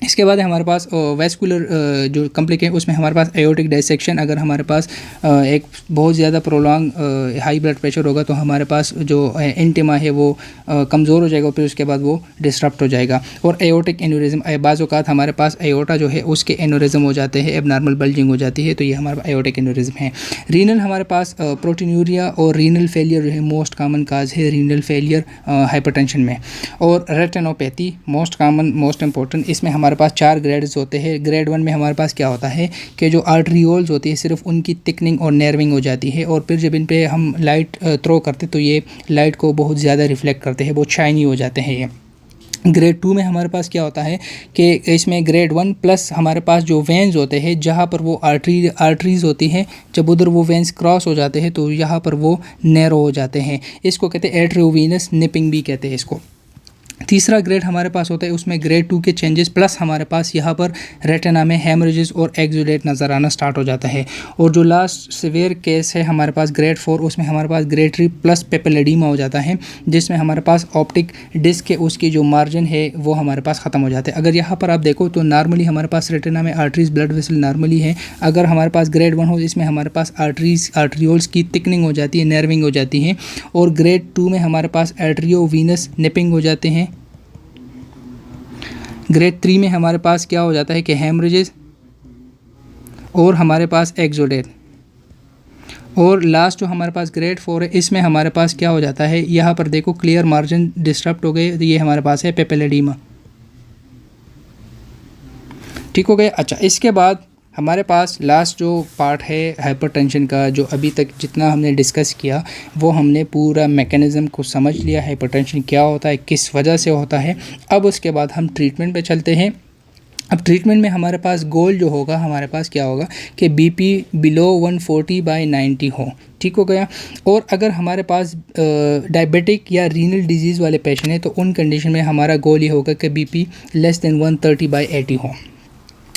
इसके बाद हमारे पास वेस्कुलर जो कॉम्प्लिकेशन, उसमें हमारे पास एओर्टिक डायसेक्शन। अगर हमारे पास एक बहुत ज़्यादा प्रोलॉन्ग हाई ब्लड प्रेशर होगा तो हमारे पास जो इंटिमा है वो कमज़ोर हो जाएगा, फिर उसके बाद वो डिस्टर्ब हो जाएगा। और एओर्टिक एन्यूरिज्म, बाज़ औक़ात हमारे पास एओर्टा जो है उसके एन्यूरिज्म हो जाते हैं, एबनॉर्मल बल्जिंग हो जाती है, तो ये हमारा एओर्टिक एन्यूरिज्म है। रीनल हमारे पास प्रोटीनूरिया और रीनल फेलियर जो है मोस्ट कॉमन काज है रीनल फेलियर हाइपरटेंशन में। और retinopathy most common, most important. इसमें हमारे पास 4 ग्रेड्स होते हैं। ग्रेड 1 में हमारे पास क्या होता है कि जो आर्टरियोल्स होती है सिर्फ उनकी थिकनिंग और नर्विंग हो जाती है, और फिर जब इन पे हम लाइट थ्रो करते तो ये लाइट को बहुत ज़्यादा रिफ्लेक्ट करते हैं, बहुत शाइनी हो जाते हैं ये। ग्रेड 2 में हमारे पास क्या होता है कि इसमें ग्रेड 1 प्लस हमारे पास जो वेंस होते हैं जहाँ पर वो आर्टरीज होती हैं, जब उधर वो वेंस क्रॉस हो जाते हैं तो यहाँ पर वो नैरो हो जाते हैं, इसको कहते हैं एट्रियोवेनस निपिंग भी कहते हैं इसको। तीसरा ग्रेड हमारे पास होता है, उसमें ग्रेड 2 के चेंजेस प्लस हमारे पास यहाँ पर रेटिना में हेमरेजेस और एक्सुडेट नज़र आना स्टार्ट हो जाता है। और जो लास्ट सीवियर केस है हमारे पास ग्रेड 4, उसमें हमारे पास ग्रेड 3 प्लस पेपिलोएडिमा हो जाता है, जिसमें हमारे पास ऑप्टिक डिस्क के उसकी जो मार्जिन है वो हमारे पास ख़त्म हो जाता है। अगर यहाँ पर आप देखो तो नॉर्मली हमारे पास रेटिना में आर्टरीज ब्लड वेसल नॉर्मली है। अगर हमारे पास ग्रेड 1 हो, इसमें हमारे पास आर्टरियोल्स की थिकनिंग हो जाती है, नर्विंग हो जाती है। और ग्रेड 2 में हमारे पास एट्रियोवेनस निपिंग हो जाते हैं। ग्रेड 3 में हमारे पास क्या हो जाता है कि हेमरेजेस और हमारे पास एक्सोडेट। और लास्ट जो हमारे पास ग्रेड 4 है, इसमें हमारे पास क्या हो जाता है, यहाँ पर देखो क्लियर मार्जिन डिस्टर्ब हो गए, तो ये हमारे पास है पेपिलोएडिमा। ठीक हो गया। अच्छा, इसके बाद हमारे पास लास्ट जो पार्ट है हाइपरटेंशन का, जो अभी तक जितना हमने डिस्कस किया वो हमने पूरा मैकेनिज़्म को समझ लिया, हाइपरटेंशन क्या होता है, किस वजह से होता है। अब उसके बाद हम ट्रीटमेंट पे चलते हैं। अब ट्रीटमेंट में हमारे पास गोल जो होगा, हमारे पास क्या होगा कि बीपी बिलो 140/90 हो, ठीक हो गया। और अगर हमारे पास डायबिटिक या रीनल डिजीज़ वाले पेशेंट हैं तो उन कंडीशन में हमारा गोल ये होगा कि बीपी लेस देन 130/80 हो।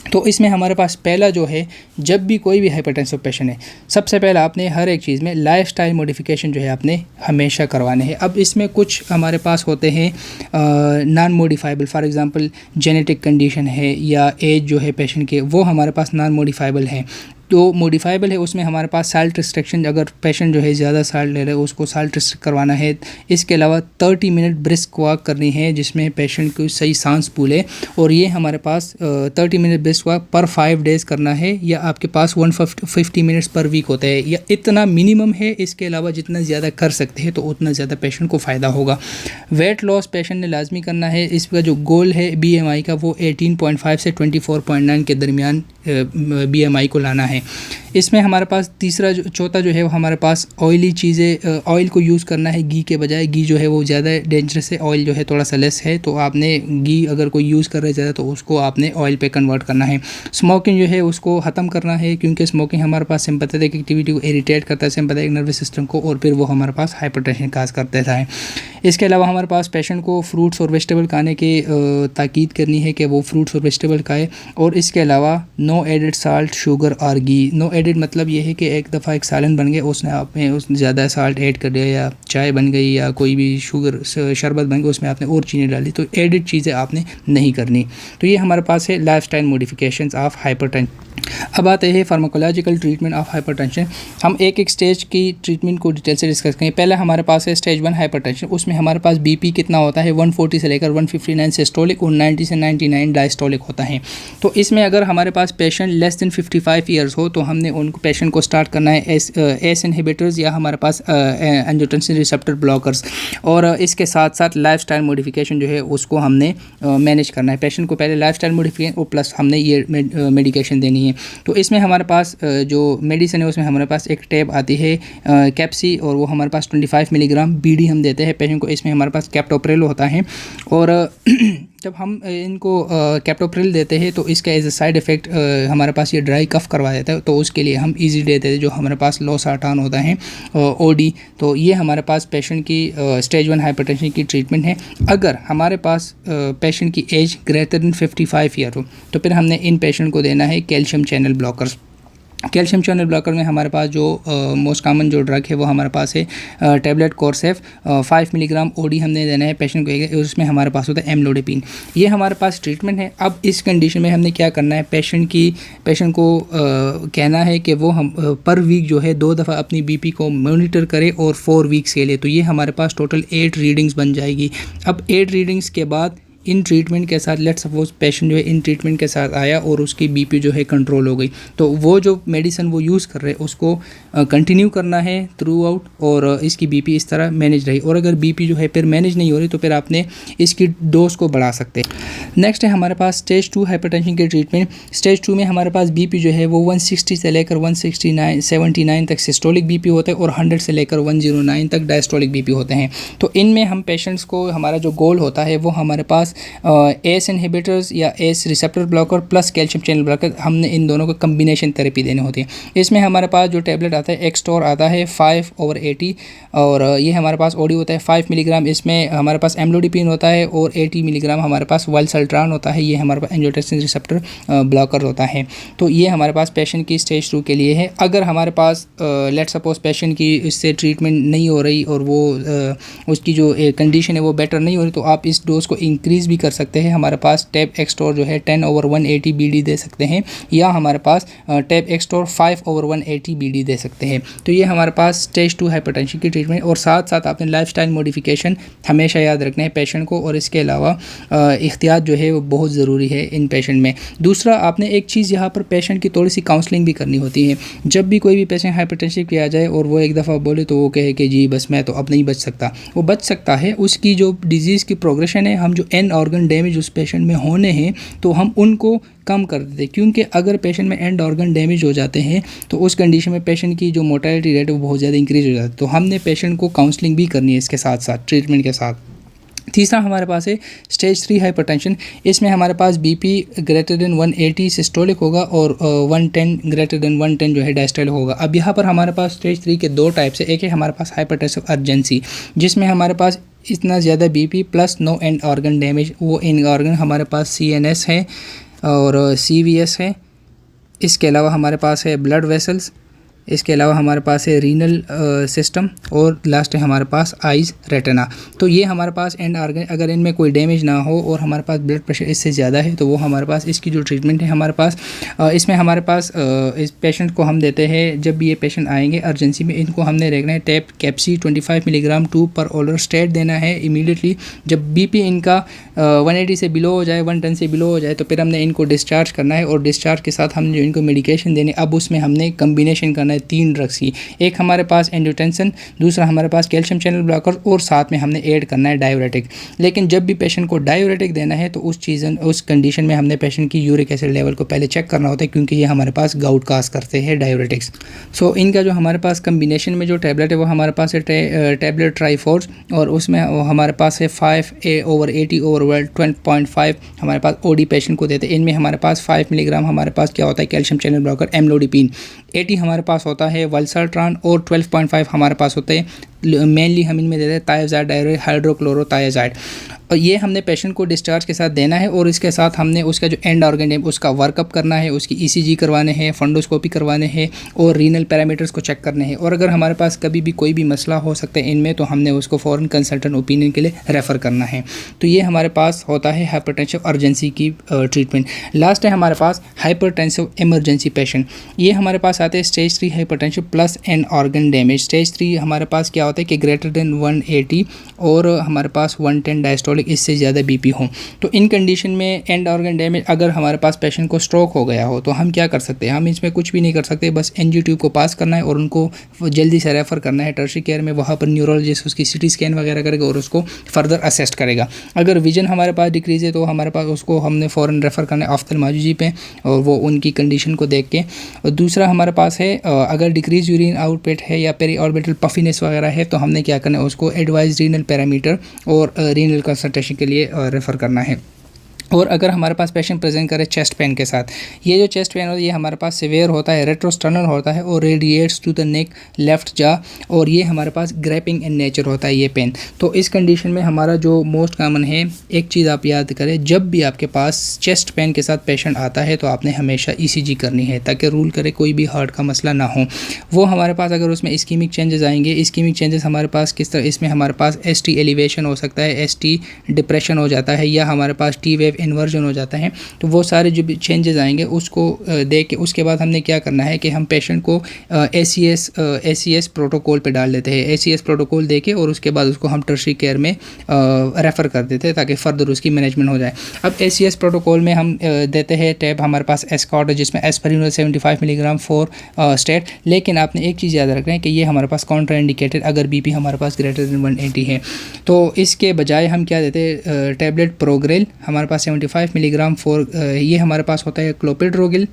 तो इसमें हमारे पास पहला जो है, जब भी कोई भी हाइपरटेंसिव पेशेंट है, सबसे पहले आपने हर एक चीज़ में लाइफस्टाइल मॉडिफिकेशन जो है आपने हमेशा करवाने हैं। अब इसमें कुछ हमारे पास होते हैं non modifiable, for example genetic condition है या एज जो है पेशेंट के, वो हमारे पास नॉन मॉडिफाइबल है। तो मॉडिफाइबल है उसमें हमारे पास साल्ट रिस्ट्रिक्शन, अगर पेशेंट जो है ज़्यादा साल्ट ले रहे हैं उसको साल्ट रिस्ट्रिक्ट करवाना है। इसके अलावा 30 मिनट ब्रिस्क वॉक करनी है जिसमें पेशेंट को सही सांस फूले, और ये हमारे पास 30 मिनट ब्रिस्क वॉक पर 5 डेज़ करना है, या आपके पास 150 मिनट्स पर वीक होता है, या इतना मिनिमम है। इसके अलावा जितना ज़्यादा कर सकते हैं तो उतना ज़्यादा पेशेंट को फ़ायदा होगा। वेट लॉस पेशेंट ने लाजमी करना है। इसका जो गोल है BMI का वो 18.5 से 24.9 के दरमियान BMI को लाना है। इसमें हमारे पास चौथा जो है वो हमारे पास ऑयली चीज़ें, ऑयल को यूज़ करना है घी के बजाय। घी जो है वो ज़्यादा डेंजरस है, ऑयल जो है थोड़ा सा लेस है, तो आपने घी अगर कोई यूज़ कर रहा है ज़्यादा तो उसको आपने ऑयल पे कन्वर्ट करना है। स्मोकिंग जो है उसको ख़त्म करना है, क्योंकि स्मोकिंग हमारे पास सिंपैथेटिक एक्टिविटी को इरिटेट करता है, सिंपैथेटिक नर्वस सिस्टम को, और फिर वो हमारे पास हाइपरटेंशन काज कर देता है। इसके अलावा हमारे पास पेशेंट को फ्रूट्स और वेजिटेबल खाने की ताकीद करनी है कि वो फ्रूट्स और वेजिटेबल खाए। और इसके अलावा नो एडिड साल्ट, शुगर और घी। नो एडिड मतलब ये है कि एक दफ़ा एक सालन बन गया, उसने आपने उसमें ज़्यादा साल्ट ऐड कर दिया, या चाय बन गई या कोई भी शुगर शरबत बन गई उसमें आपने और चीज़ें डाली, तो एडिड चीज़ें आपने नहीं करनी। तो ये हमारे पास है लाइफस्टाइल मॉडिफिकेशंस ऑफ हाइपरटेंशन। अब आते हैं फार्माकोलॉजिकल ट्रीटमेंट ऑफ हाइपरटेंशन। हम एक एक स्टेज की ट्रीटमेंट को डिटेल से डिस्कस करेंगे। पहला हमारे पास है स्टेज 1 हाइपरटेंशन। उसमें हमारे पास बीपी कितना होता है, 140 से लेकर 159 सिस्टोलिक और 90 से 99 डायस्टोलिक होता है। तो इसमें अगर हमारे पास पेशेंट लेस देन 55 ईयर्स हो तो हमने उनको पेशेंट को स्टार्ट करना है एस इनहिबिटर्स या हमारे पास एंजियोटेंसिन रिसेप्टर ब्लॉकर्स, और इसके साथ साथ लाइफस्टाइल मॉडिफिकेशन जो है उसको हमने मैनेज करना है। पेशेंट को पहले लाइफस्टाइल मॉडिफिकेशन और प्लस हमने ये मेडिकेशन देनी है। तो इसमें हमारे पास जो मेडिसिन है उसमें हमारे पास एक टैब आती है कैप्सी, और वो हमारे पास 25 मिलीग्राम बीडी हम देते हैं पेशेंट को। इसमें हमारे पास कैप्टोप्रिल होता है, और जब हम इनको कैप्टोप्रिल देते हैं तो इसका एज ए साइड इफ़ेक्ट हमारे पास ये ड्राई कफ करवा देता है, तो उसके लिए हम इजी देते हैं जो हमारे पास लोसार्टान होता है ओडी। तो ये हमारे पास पेशेंट की स्टेज 1 हाइपरटेंशन की ट्रीटमेंट है। अगर हमारे पास पेशेंट की एज ग्रेटर दैन 55 ईयर हो तो फिर हमने इन पेशेंट को देना है calcium channel blockers. Calcium channel blocker में हमारे पास जो मोस्ट कॉमन जो ड्रग है वो हमारे पास है टैबलेट कोरसेफ 5 मिलीग्राम ओडी हमने देना है पेशेंट को। उसमें हमारे पास होता है एमलोडिपिन। ये हमारे पास ट्रीटमेंट है। अब इस कंडीशन में हमने क्या करना है, पेशेंट को कहना है कि वो हम पर वीक जो है 2 दफ़ा अपनी बीपी को मॉनिटर करे और 4 वीक्स के लिए। तो ये हमारे पास टोटल 8 रीडिंग्स बन जाएगी। अब 8 रीडिंग्स के बाद इन ट्रीटमेंट के साथ लेट सपोज पेशेंट जो है इन ट्रीटमेंट के साथ आया और उसकी बीपी जो है कंट्रोल हो गई, तो वो जो मेडिसिन वो यूज़ कर रहे हैं उसको कंटिन्यू करना है थ्रू आउट, और इसकी बीपी इस तरह मैनेज रही। और अगर बीपी जो है फिर मैनेज नहीं हो रही तो फिर आपने इसकी डोज को बढ़ा सकते हैं। नेक्स्ट है हमारे पास स्टेज 2 हाइपरटेंशन की ट्रीटमेंट। स्टेज 2 में हमारे पास बीपी जो है वो 160 से लेकर 179 तक सिस्टोलिक बीपी होता है, और 100 से लेकर 109 तक डायस्टोलिक बीपी होते हैं। तो इनमें हम पेशेंट्स को हमारा जो गोल होता है वो हमारे पास एस इनहिबिटर्स या S receptor blocker plus calcium channel blocker, हमने इन दोनों को कम्बिनेशन थेरेपी देनी होती है। इसमें हमारे पास जो टैबलेट आता है एक्सटोर आता है 5/80, और ये हमारे पास ओडी होता है 5 मिलीग्राम। इसमें हमारे पास एमलोडिपिन होता है, और 80 मिलीग्राम हमारे पास वालसल्ट्रान होता है। ये हमारे पास एंजियोटेंसिन रिसेप्टर ब्लॉकर होता है। तो ये हमारे पास पेशेंट की स्टेज 2 के लिए है। अगर हमारे पास लेट सपोज पेशेंट की इससे ट्रीटमेंट नहीं हो रही और वो उसकी जो कंडीशन है वो बेटर नहीं हो रही, तो आप इस डोज को इंक्रीज़ भी कर सकते हैं। हमारे पास टैब एक्सटोर जो है 10/180 बीडी दे सकते हैं, या हमारे पास टैब एक्सटोर 5/180 बीडी दे सकते हैं। तो ये हमारे पास स्टेज 2 हाइपरटेंशन की ट्रीटमेंट। और साथ साथ आपने लाइफस्टाइल मॉडिफिकेशन हमेशा याद रखना है पेशेंट को, और इसके अलावा एहतियात जो है वो बहुत ज़रूरी है इन पेशेंट में। दूसरा, आपने एक चीज़ यहाँ पर पेशेंट की थोड़ी सी काउंसलिंग भी करनी होती है। जब भी कोई भी पेशेंट हाइपरटेंशन पे आ जाए और वो एक दफ़ा बोले तो वो कहे कि जी बस मैं तो अब नहीं बच सकता, वो बच सकता है। उसकी जो डिजीज़ की प्रोग्रेशन है, हम जो एंड ऑर्गन डैमेज उस पेशेंट में होने हैं तो हम उनको कम कर देते हैं, क्योंकि अगर पेशेंट में एंड ऑर्गन डैमेज हो जाते हैं तो उस कंडीशन में पेशेंट की जो मोर्टेलिटी रेट है वो बहुत ज़्यादा इंक्रीज़ हो जाती है। तो हमने पेशेंट को काउंसलिंग भी करनी है इसके साथ साथ ट्रीटमेंट के साथ। तीसरा हमारे पास है स्टेज 3 हाइपरटेंशन। इसमें हमारे पास बीपी ग्रेटर देन 180 सिस्टोलिक होगा और 110 ग्रेटर देन 110 जो है डायस्टोलिक होगा। अब यहाँ पर हमारे पास स्टेज 3 के दो टाइप्स है। एक है हमारे पास हाइपरटेंसिव अर्जेंसी, जिसमें हमारे पास इतना ज़्यादा BP plus no end organ damage. वो एंड ऑर्गन हमारे पास सीएनएस है और सीवीएस है। इसके अलावा हमारे पास है ब्लड वेसल्स, इसके अलावा हमारे पास है रीनल सिस्टम और लास्ट है हमारे पास आइज़ रेटिना। तो ये हमारे पास एंड ऑर्गन, अगर इनमें कोई डैमेज ना हो और हमारे पास ब्लड प्रेशर इससे ज़्यादा है तो वो हमारे पास इसकी जो ट्रीटमेंट है हमारे पास इसमें हमारे पास इस पेशेंट को हम देते हैं। जब भी ये पेशेंट आएंगे अर्जेंसी में, इनको हमने देखना है टैप कैप्सी 25 मिलीग्राम 2 पर ऑलर स्टेट देना है इमीडिएटली। जब बीपी इनका 180 से बिलो हो जाए, 110 से बिलो हो जाए तो फिर हमने इनको डिस्चार्ज करना है और डिस्चार्ज के साथ हम जो इनको मेडिकेशन देने, अब उसमें हमने कम्बिनेशन करना है 3 ड्रग्स की। एक हमारे पास एंजियोटेंसिन, दूसरा हमारे पास कैल्शियम चैनल ब्लॉकर और साथ में हमने ऐड करना है डायूरेटिक। लेकिन जब भी पेशेंट को डायूरेटिक देना है तो उस कंडीशन में हमने पेशेंट की यूरिक एसिड लेवल को पहले चेक करना होता है, क्योंकि ये हमारे पास गाउट काज करते हैं डायूरेटिक्स। सो इनका जो हमारे पास कम्बिनेशन में जो टैबलेट है वो हमारे पास है टैबलेट ट्राईफोर्स, और उसमें हमारे पास है 5/80/12.5 हमारे पास ओडी पेशेंट को देते हैं। इनमें हमारे पास 5 मिलीग्राम हमारे पास क्या होता है कैल्शियम चैनल ब्लॉकर एमलोडिपिन, 80 हमारे पास होता है वल्सरट्रान और 12.5 हमारे पास होते हैं मेनली हम इनमें देते हैं थायोजाइड डायरेक्ट हाइड्रोक्लोरोथायोजाइड। और ये हमने पेशेंट को डिस्चार्ज के साथ देना है और इसके साथ हमने उसका जो एंड ऑर्गन है उसका वर्कअप करना है, उसकी ईसीजी करवाने हैं, फंडोस्कोपी करवाने हैं और रीनल पैरामीटर्स को चेक करने हैं। और अगर हमारे पास कभी भी कोई भी मसला हो सकता है इनमें तो हमने उसको फ़ौरन कंसल्टेंट ओपिनियन के लिए रेफ़र करना है। तो ये हमारे पास होता है हाइपरटेंसिव अर्जेंसी की ट्रीटमेंट। लास्ट है हमारे पास हाइपरटेंसिव इमरजेंसी पेशेंट। ये हमारे पास आते हैं stage 3 hypertension plus and organ damage. Stage 3 हमारे पास क्या होता है कि ग्रेटर देन 180 और हमारे पास 110 डायस्टोलिक, इससे ज़्यादा बीपी हो। तो इन कंडीशन में एंड ऑर्गन डैमेज, अगर हमारे पास पेशेंट को स्ट्रोक हो गया हो तो हम क्या कर सकते हैं, हम इसमें कुछ भी नहीं कर सकते, बस एनजी ट्यूब को पास करना है और उनको जल्दी से रेफ़र करना है टर्शियरी केयर में। वहाँ पर न्यूरोलॉजिस्ट उसकी सीटी स्कैन वगैरह करेगा और उसको फर्दर असेस्ट करेगा। अगर विजन हमारे पास डिक्रीज है तो हमारे पास उसको हमने फ़ौरन रेफ़र करना है ऑफ्थल्मोलॉजी पे और वो उनकी कंडीशन को देख के। और दूसरा हमारे पास है अगर डिक्रीज यूरिन आउटपुट है या पेरी ऑर्बिटल पफिनेस वगैरह है तो हमने क्या करना है उसको एडवाइज रीनल पैरामीटर और रीनल कंसल्टेशन के लिए रेफ़र करना है। और अगर हमारे पास पेशेंट प्रेजेंट करे चेस्ट पेन के साथ, ये जो चेस्ट पेन होता है ये हमारे पास सिवियर होता है, रेट्रोस्टर्नल होता है और radiates to the neck left jaw, और ये हमारे पास ग्रैपिंग इन नेचर होता है ये पेन। तो इस कंडीशन में हमारा जो मोस्ट कॉमन है, एक चीज़ आप याद करें, जब भी आपके पास चेस्ट पेन के साथ पेशेंट आता है तो आपने हमेशा ईसीजी करनी है ताकि रूल करे कोई भी हार्ट का मसला ना हो। वो हमारे पास अगर उसमें इस्कीमिक चेंजेस आएंगे, इस्कीमिक चेंजेस हमारे पास किस तरह, इसमें हमारे पास ST एलिवेशन हो सकता है, ST डिप्रेशन हो जाता है या हमारे पास T वेव इन्वर्जन हो जाता है। तो वो सारे जो भी चेंजेस आएंगे उसको देख के उसके बाद हमने क्या करना है कि हम पेशेंट को ACS प्रोटोकॉल पे डाल देते हैं, ACS प्रोटोकॉल दे के और उसके बाद उसको हम टर्शियरी केयर में रेफ़र कर देते हैं ताकि फ़र्दर उसकी मैनेजमेंट हो जाए। अब ACS प्रोटोकॉल में हम देते हैं टैब हमारे पास एस्कॉर्ट जिसमें एस्पिरिन 75 मिलीग्राम 4 स्टेट। लेकिन आपने एक चीज़ याद रखना है कि ये हमारे पास कॉन्ट्रा इंडिकेटेड अगर बीपी हमारे पास ग्रेटर देन 180 है। तो इसके बजाय हम क्या देते हैं टैबलेट प्रोग्रेल हमारे पास 75 मिलीग्राम 4, ये हमारे पास होता है क्लोपिड्रोगिल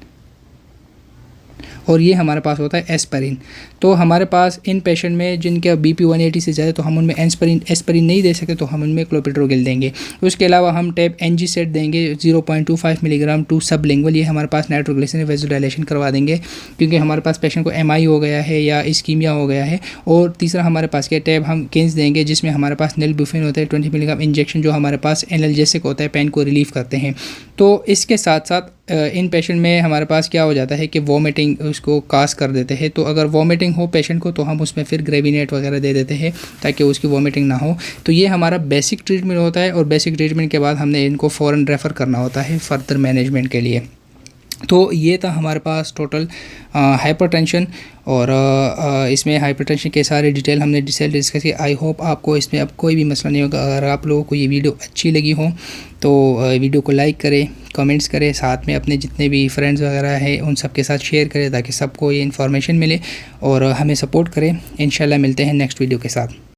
और ये हमारे पास होता है एस्पिरिन। तो हमारे पास इन पेशेंट में जिनका बीपी 180 से ज़्यादा तो हम उनमें एस्पिरिन नहीं दे सकते तो हम उनमें क्लोपिड्रोगिल देंगे। उसके अलावा हम टैब NG सेट देंगे 0.25 मिलीग्राम 2 सबलिंगुअल, ये हमारे पास नाइट्रोग्लिसरीन वेज़ोडाइलेशन करवा देंगे क्योंकि हमारे पास पेशेंट को MI हो गया है या इस्कीमिया हो गया है। और तीसरा हमारे पास क्या टैब हम किन्स देंगे जिसमें हमारे पास नेलबुफिन होता है 20 मिलीग्राम इंजेक्शन जो हमारे पास एनाल्जेसिक होता है, पेन को रिलीफ करते हैं। तो इसके साथ साथ इन पेशेंट में हमारे पास क्या हो जाता है कि वॉमिटिंग उसको काज कर देते हैं। तो अगर वॉमिटिंग हो पेशेंट को तो हम उसमें फिर ग्रेविनेट वगैरह दे देते हैं ताकि उसकी वॉमिटिंग ना हो। तो ये हमारा बेसिक ट्रीटमेंट होता है और बेसिक ट्रीटमेंट के बाद हमने इनको फ़ौरन रेफ़र करना होता है फर्दर मैनेजमेंट के लिए। तो ये था हमारे पास टोटल हाइपरटेंशन और इसमें हाइपरटेंशन के सारे डिटेल हमने डिस्कस की। आई होप आपको इसमें अब कोई भी मसला नहीं होगा। अगर आप लोगों को ये वीडियो अच्छी लगी हो तो वीडियो को लाइक करें, कमेंट्स करें, साथ में अपने जितने भी फ्रेंड्स वगैरह हैं उन सब के साथ शेयर करें ताकि सबको ये इन्फॉर्मेशन मिले और हमें सपोर्ट करें। इंशाल्लाह मिलते हैं नेक्स्ट वीडियो के साथ।